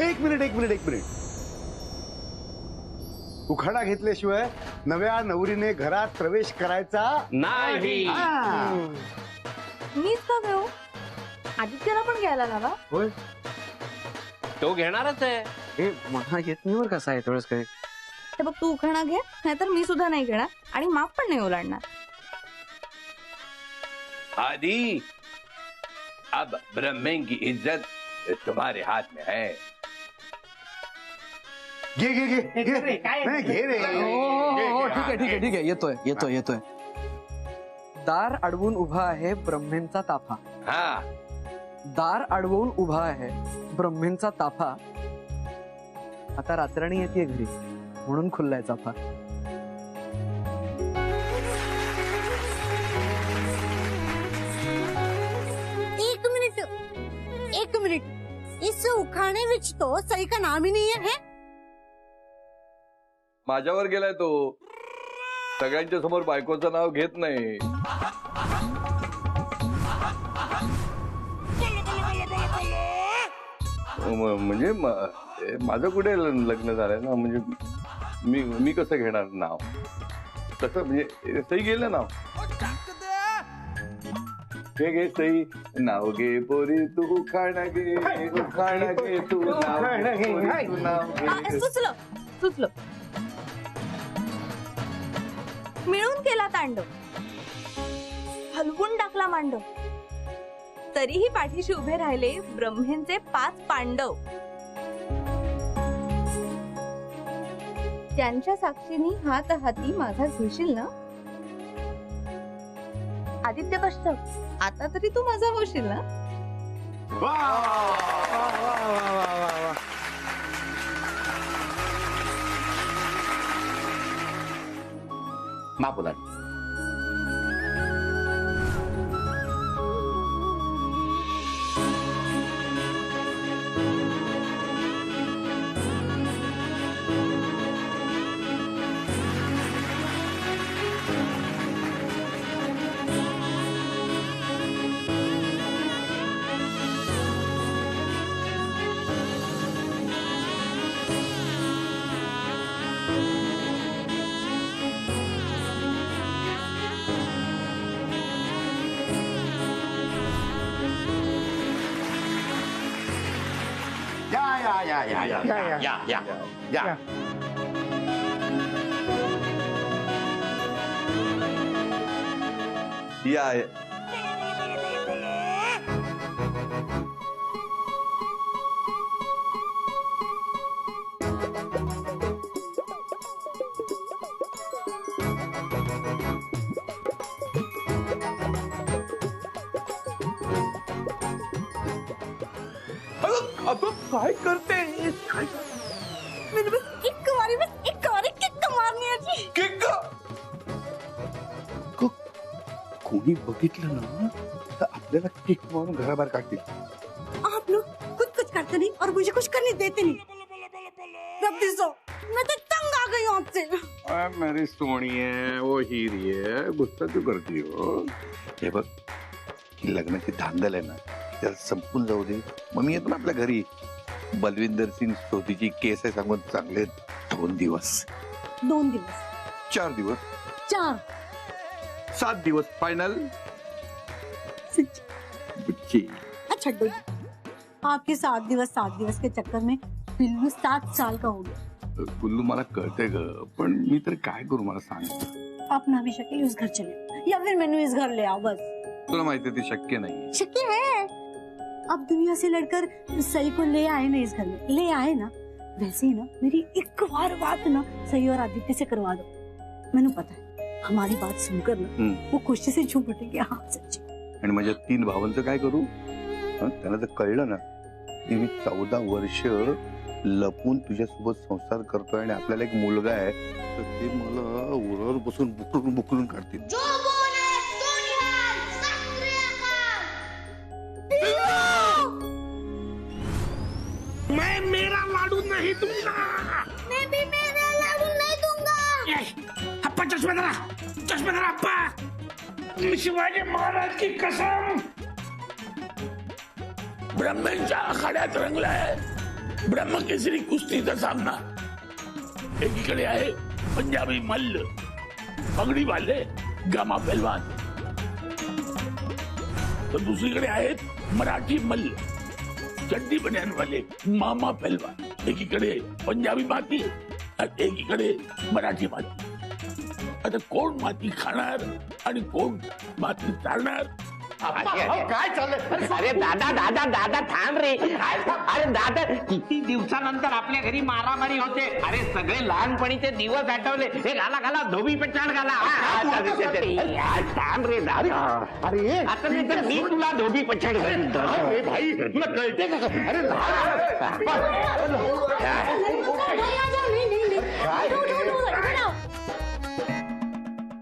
एक मिनिट उखाणा घेतल्याशिवाय नव्या नवरीने घरात प्रवेश करायचा नाही. मीच का घेऊ? आदित्यला पण घ्यायला लावा. होय तो घेणारच आहे. हे मला येत नाही बरं कसा आहे थोडंच काय. हे बघ, तू उखाणा घे, नाहीतर मी सुद्धा नाही घेणार आणि माप पण नाही ओलांडणार. आदि, अब ब्रह्मन की इज्जत तुम्हारे हाथ में है. घे नाही घे रे. हो ठीक आहे येतोय. दार अडवून उभा आहे ब्रह्मेंचा ताफा. हाँ. दार अडवून उभा आहे ब्रह्मेंचा ताफा. आता रात्रणी येते घरी म्हणून खुल्लाय चाफा. एक मिनट, इस उखाणे विच तो सही का नाम ही नहीं है. माझ्यावर गेलाय तो. सगळ्यांच्या समोर बायकोचं नाव घेत नाही. म्हणजे माझं कुठे लग्न झालंय ना, म्हणजे मी कसं घेणार नाव. तसं म्हणजे सही गेलं नाव. घे सही. नाव घे पोरी तू उखाणा घे तू नाव घे. सुचलं. मिळून केला तांडव, हलवून टाकला मांडव, तरीही पाठीशी उभे राहिले ब्रह्मेंचे 5 पांडव. त्यांच्या साक्षीने हात हाती माझा घेशील ना आदित्य कश्यप. आता तरी तू माझा होशील ना. मापुला. या. अब काय करते. एक बारी किक मारनी है जी. किक. कोणी बघितलं ना तर आपल्याला किक मारून घराबाहेर काढतील. आप लोग कुछ करते नहीं और मुझे कुछ करने देते नहीं. रब्बी सो, मैं तो तंग आ गई हूँ आपसे. मेरी सोनी है वो हीरी है, गुस्सा क्यों करती हो. हे बघ, ही लग्नाची धांदल आहे ना, त्याला संपून जाऊ दे. मग मी येतो ना आपल्या घरी. बलविंदर सिंग सोधीची केस आहे सांगून चांगले 2 दिवस. 2 दिवस, 4 दिवस, 4, 7 दिवस फाइनल. अच्छा डो. आपके 7 दिवस के चक्कर में बिल्लू 7 साल का हो गया. कुल्लू मला कळते ग, पण मी तर काय करू मला सांग. आप ना भी शक्ल उस घर चले या फिर मैंने इस घर ले आओ बस. तुला माहिती आहे ते शक्य नाही. शक्य है. अब दुनिया से लड़कर सही को ले आए ना इस घर में, ले आए ना. वैसे ही ना मेरी एक बात ना सही और आदित्य से करवा दो. मैंने पता है हमारी बात सुनकर ना वो खुशी से झूम उठेंगे. हाँ सच्ची. आणि माझ्या 3 भावांचं काय करू. त्यांना जर कळलं ना की मी 14 वर्ष लपून तुझ्यासोबत संसार करतोय आणि आपल्याला एक मुलगा आहे, तर ते मला उरावर बसून बुकलून काढतील. मैं मेरा लाडू नहीं दूंगा. मैं भी मेरा लाडू नहीं दूंगा. अप्पा चष्मा धरा अप्पा. शिवाजी महाराज की कसम. ब्रह्मेंच्या आखाड्यात रंगलाय. ब्रह्मकेसरी कुस्तीचा सामना. एकीकडे आहे पंजाबी मल्ल पगडी वाले गामा पहलवान, तर दुसरीकडे आहेत मराठी मल्ल चड्डी बनियान वाले मामा पहलवान. एकीकडे पंजाबी माती आणि एकीकडे मराठी माती. आता कोण माती खाणार आणि कोण माती चालणार? काय चाललंय? अरे दादा दादा दादा थांब रे. अरे दादा, किती दिवसानंतर आपल्या घरी मारामारी होते. अरे सगळे लहानपणीचे दिवस आठवले. हे घाला घाला धोबी पेचाड घाला. थांब रे दादा. अरे आता नाही तर मी तुला धोबी पेचाड घालीन. भाई तुला कळते का? अरे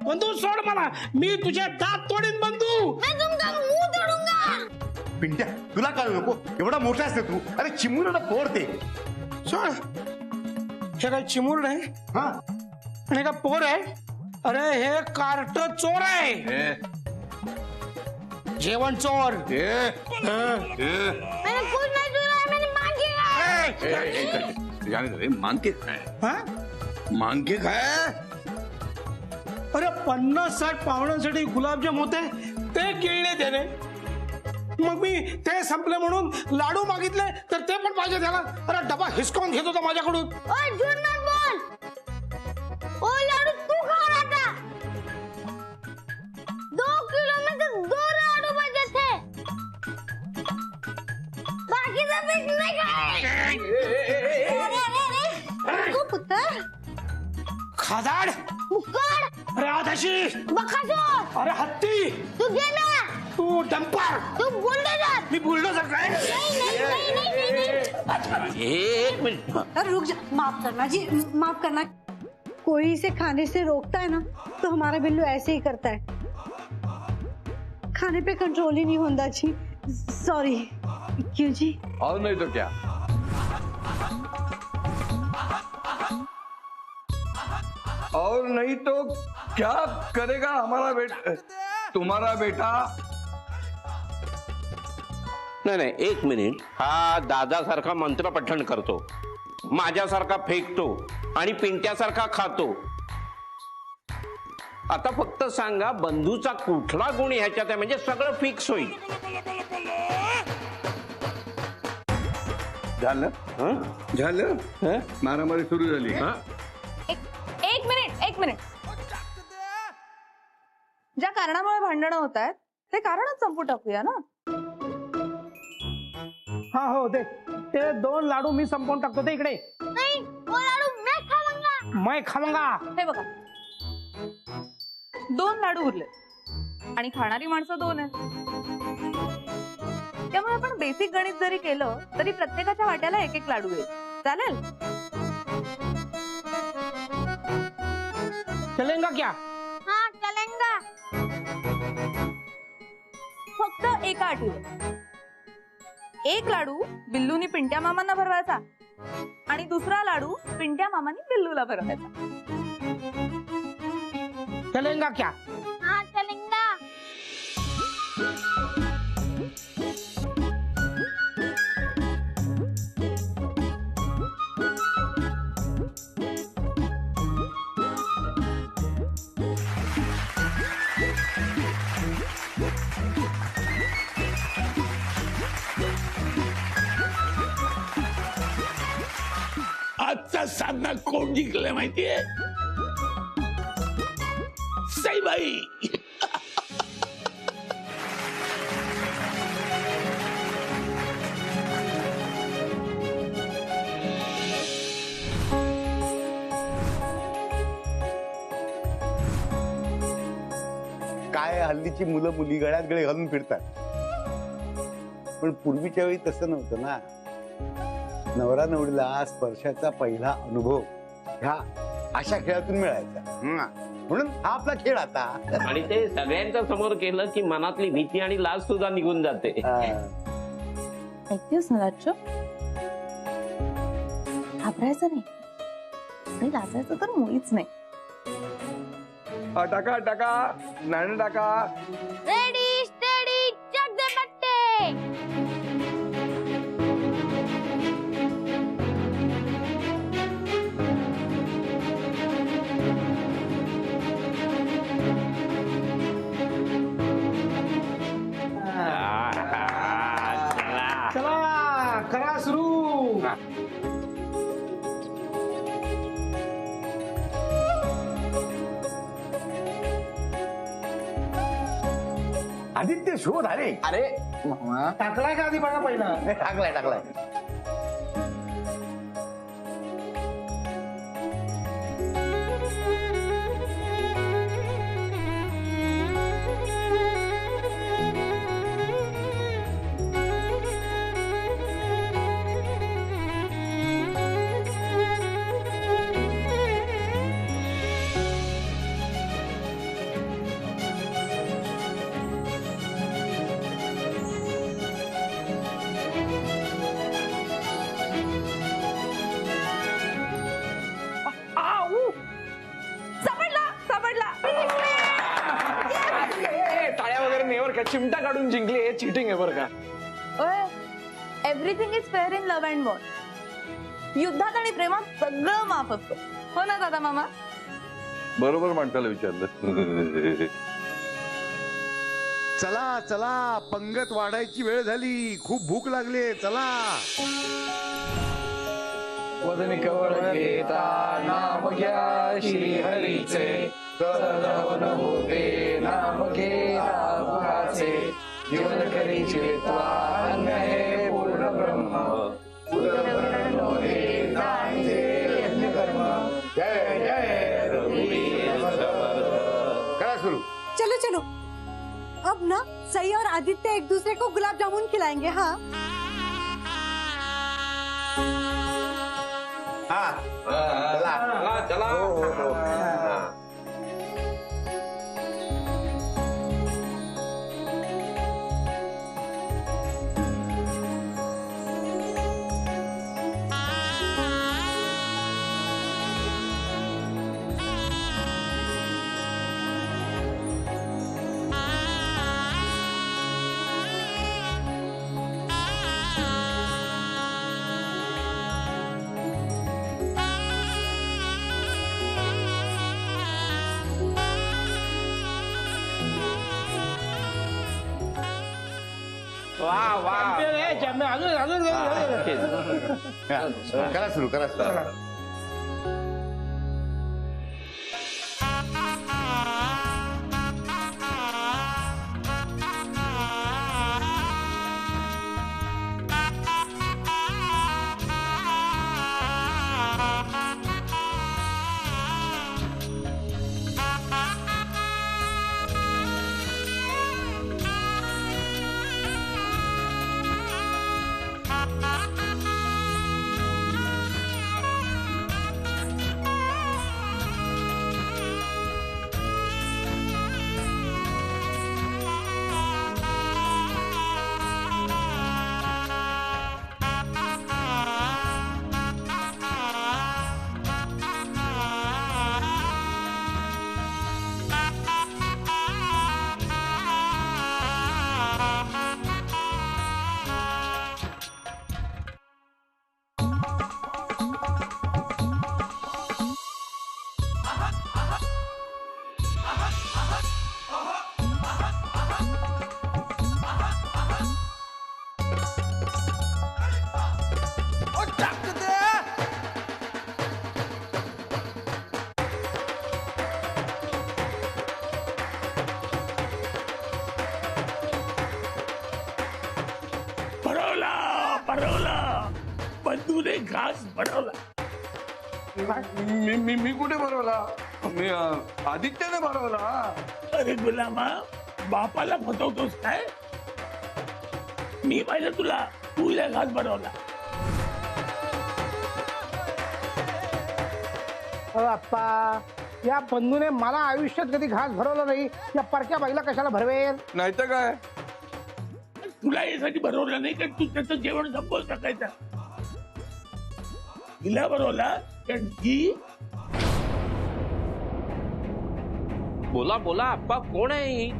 बंधू सोड मला, मी तुझे दात तोडीन बंधू. पिंट्या, तुला कळू नको, एवढा मोठा असते तू. अरे चिमुरडा फोडते. सोड, हे काय चिमूर नाही हा, आणि का पोर आहे? अरे हे कार्ट चोर आहे, जेवण चोर. मांगे खाय, हा? मांगे खाय. अरे 50-60 पाहुण्यांसाठी गुलाबजाम होते, ते गिळले त्याने. मग मी ते संपले म्हणून लाडू मागितले, तर ते पण पाहिजे त्याला. अरे डबा हिसकावून घेत होता माझ्याकडून. लाडू तू खा आता. 2 किलो में तो 2 लाडू बचे थे, बाकी सब नहीं खाए. तू पुत्र खादाड, मुक्कड, अरे आधाशी, बकासूर, अरे हत्ती, तू गेला, तू डंपर, तू बुलडोजर. मी बुलडोजर काय? एक मिनिट. अरे रुक जा, माफ करना जी, माफ करना. कोई इसे खाने से रोकता है ना, तो हमारा बिल्लू ऐसे ही करता है. खाने पे कंट्रोल ही नहीं होता जी. सॉरी. क्यों जी? और नहीं तो क्या. और नहीं तो क्या करेगा हमारा बेटा, तुम्हारा बेटा. नाही नाही, एक मिनिट. हा दादासारखा मंत्र पठण करतो, माझ्यासारखा फेकतो आणि पिंट्यासारखा खातो. आता फक्त सांगा, बंधूचा कुठला गुण ह्याच्यात आहे, म्हणजे सगळं फिक्स होईल. झालं हं? झालं. हं? मारामारी सुरू झाली. हं? एक मिनिट. ज्या कारणामुळे भांडणं होत आहेत ते कारणच संपू टाकूया ना. हा हो, ते 2 लाडू मी संपवून टाकतो. ते इकडे. नहीं, वो लाडू मैं खाऊंगा. मैं खाऊंगा. हे बघा, 2 लाडू उरले आणि खाणारी माणसं 2 आहेत. त्यामुळे आपण बेसिक गणित जरी केलं तरी प्रत्येकाच्या वाट्याला 1-1 लाडू येईल. चालेल? चलेगा क्या? हाँ चलेगा. फक्त एका अटीवर. 1 लाडू बिल्लूनी पिंट्या मामांना भरवायचा आणि दुसरा लाडू पिंट्या मामांनी बिल्लूला भरवायचा. चलेगा क्या? हाँ चलेगा. आजचा सामना कोण जिंकलाय माहितीये? सईबाई. काय हल्लीची मुलं मुली गळ्यात गळे घालून फिरतात. पण पूर्वीच्या वेळी तसं नव्हतं ना. नवरा नवरीला स्पर्शाचा पहिला अनुभव ह्या अशा खेळातून मिळायचा. म्हणून हा आपला खेळ आता. आणि ते सगळ्यांच्या समोर केलं की मनातली भीती आणि लाज सुद्धा निघून जाते. ऐकतेस ना लाजो? घाबरायचं नाही आणि लाजायचं तर मुळीच नाही. टाका टाका, नाणं टाका. रेडी स्टेडी चक दे बट्टे. आदित्य शोध अरे अरे मामा टाकलाय का आधी बघा पहिला टाकलाय टाकलाय सापडला सापडला टाळ्या वगैरे नाही बरं का, चिमटा काढून जिंकली हे चिटिंग आहे बरं का. Everything is fair in love and war. युद्धात आणि प्रेमात सगळं माफ असतं. हो ना दादा मामा? बरोबर माणसाला विचारलं. चला चला पंगत वाढायची वेळ झाली, खूप भूक लागली, चला. वदनी कवळ घेता नाम घ्या श्री हरीचे, सदावन होते नाम घेता गुहाचे, जीवन करी चेतवा अन्न हे पूर्ण ब्रह्म, जय जय करा सुरू. चलो चलो, अब ना सई और आदित्य एक दूसरे को गुलाब जामुन खिलाएंगे. हाँ हा चला चला हो हो हो. वा वा करा सुरू करा सुरू. बंधूने घास भरवला. मी कुठे भरवला? मी आदित्यने भरवला. अरे गुलामा, बापाला फसवतोस काय? मी पाहिजे तुला, तू या घास भरवला. बाप्पा, या बंधूने मला आयुष्यात कधी घास भरवला नाही, या परक्या बाईला कशाला भरवेल? नाही तर काय, तुला यासाठी भरवलं नाही का तू त्याचं जेवण संपवून टाकायचं. तिला भरवला कारण ती. बोला बोला आप्पा, कोण आहे ही?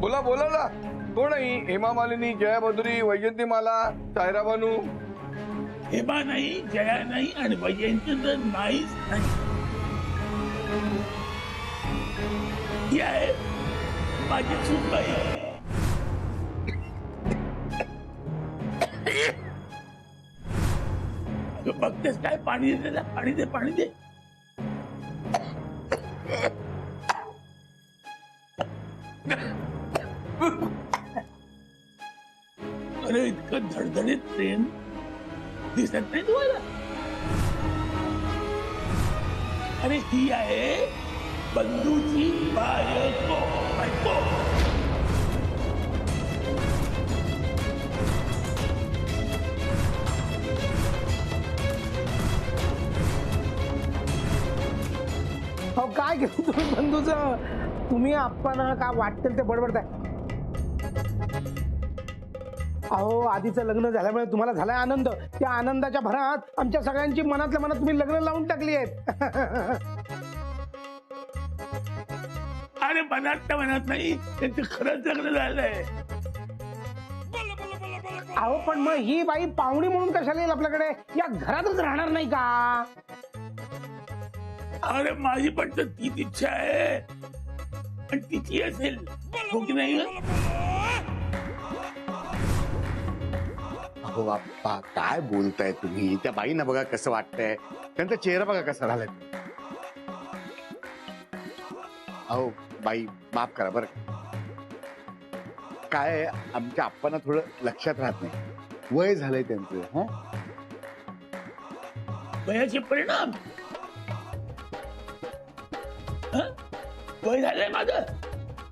बोला बोला ना. कोण आहे? हेमा मालिनी, जया बद्री, वैजंतीमाला, सायरा बानू. हेमा नाही, जया नाही आणि वैजयंती तर नाहीच नाही. ही आहे माझी सुनबाई. बघतेस काय? पाणी दे त्याला, पाणी दे, पाणी दे. अरे इतकं धडधडीत प्रेम दिसत नाही तुम्हाला? अरे ही आहे बंधूची बायको. अहो काय केलं तुम्ही बंधूचं? तुम्ही आपण का वाटतील ते बडबडताय. अहो आधीचं लग्न झाल्यामुळे तुम्हाला झालाय आनंद. त्या आनंदाच्या भरात आमच्या सगळ्यांची मनातल्या मनात तुम्ही लग्न लावून टाकली आहेत. अरे मनात नाही, त्यांचं खरंच लग्न झालंय. अहो पण मग ही बाई पाहुणी म्हणून कशाला येईल आपल्याकडे? या घरातच राहणार नाही का? अरे माझी पण तर तीच इच्छा आहे, पण तिची असेल हो की नाही? अहो बाप्पा काय बोलताय तुम्ही? त्या बाईंना बघा कसं वाटतंय, त्यांचा चेहरा बघा कसा झालाय. अहो बाई माफ करा बरं. काय आहे, आमच्या आप्पांना थोडं लक्षात राहत नाही, वय झालंय त्यांचं. हं वयाचे परिणाम. वय झालंय माझं,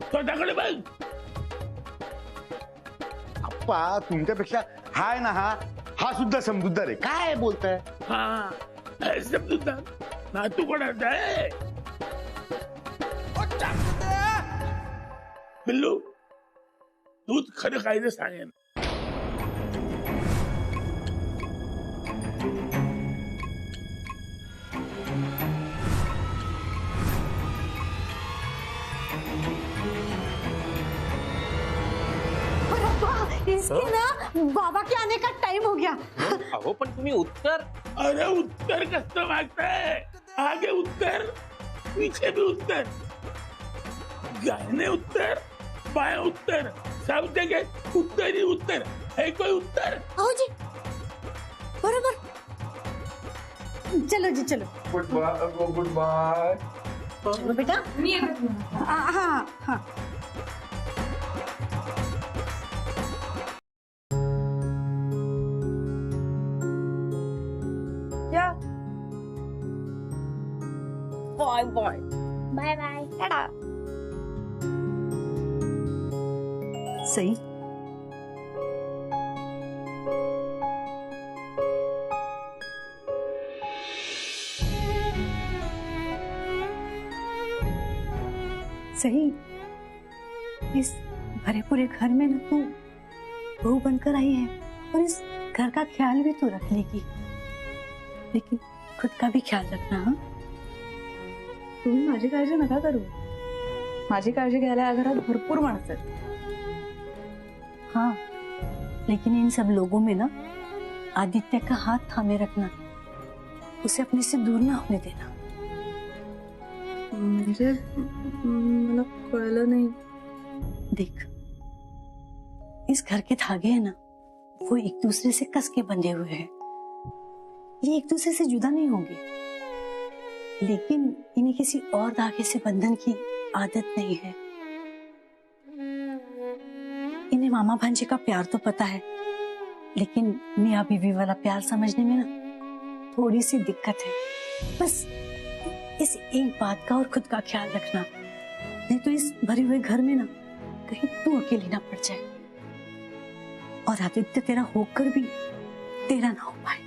स्वतःकडे बघ. आप्पा तुमच्यापेक्षा हाय ना, हा सुद्धा समजूतदार आहे. काय बोलताय? हा समजूतदार नातू कोणाचा आहे? बिल्लू तूच खरं काय ते सांगेन. इसके ना बाबा के आने का टाइम हो गया. अहो पण तुम्ही उत्तर. अरे उत्तर कसं मागताय? आगे उत्तर, पीछे भी उत्तर, दाहिने उत्तर, बाएं उत्तर, सब जगह उत्तर ही उत्तर है. कोई उत्तर? आओ जी बरोबर. चलो जी चलो. Good bye. चलो बेटा. हाँ हाँ. Bye bye. Bye bye. टाटा. सही. सही. इस भरे पूरे घर में ना तू बहू बनकर आई है और इस घर का ख्याल भी तू रख लेगी, लेकिन खुद का भी ख्याल रखना. हाँ तुम्ही माझी काळजी नका करू. माझी काळजी घ्यायला या घरात भरपूर माणसं आहेत. हाँ लेकिन इन सब लोगों में ना आदित्य का हाथ थामे रखना, उसे अपने से दूर ना होने देना. म्हणजे मला कळलं नाही. देख इस घर के धागे हैं ना, वो एक दूसरे से कस के बंधे हुए हैं. ये एक दूसरे से जुदा नहीं होंगे, लेकिन इन्हें किसी और धागे से बंधन की आदत नहीं है. इन्हें मामा भांजे का प्यार तो पता है, लेकिन मियाँ बीवी वाला प्यार समझने में ना थोड़ी सी दिक्कत है. बस इस एक बात का और खुद का ख्याल रखना, नहीं तो इस भरे हुए घर में ना कहीं तू अकेली ना पड़ जाए और आदित्य तेरा होकर भी तेरा ना हो पाए.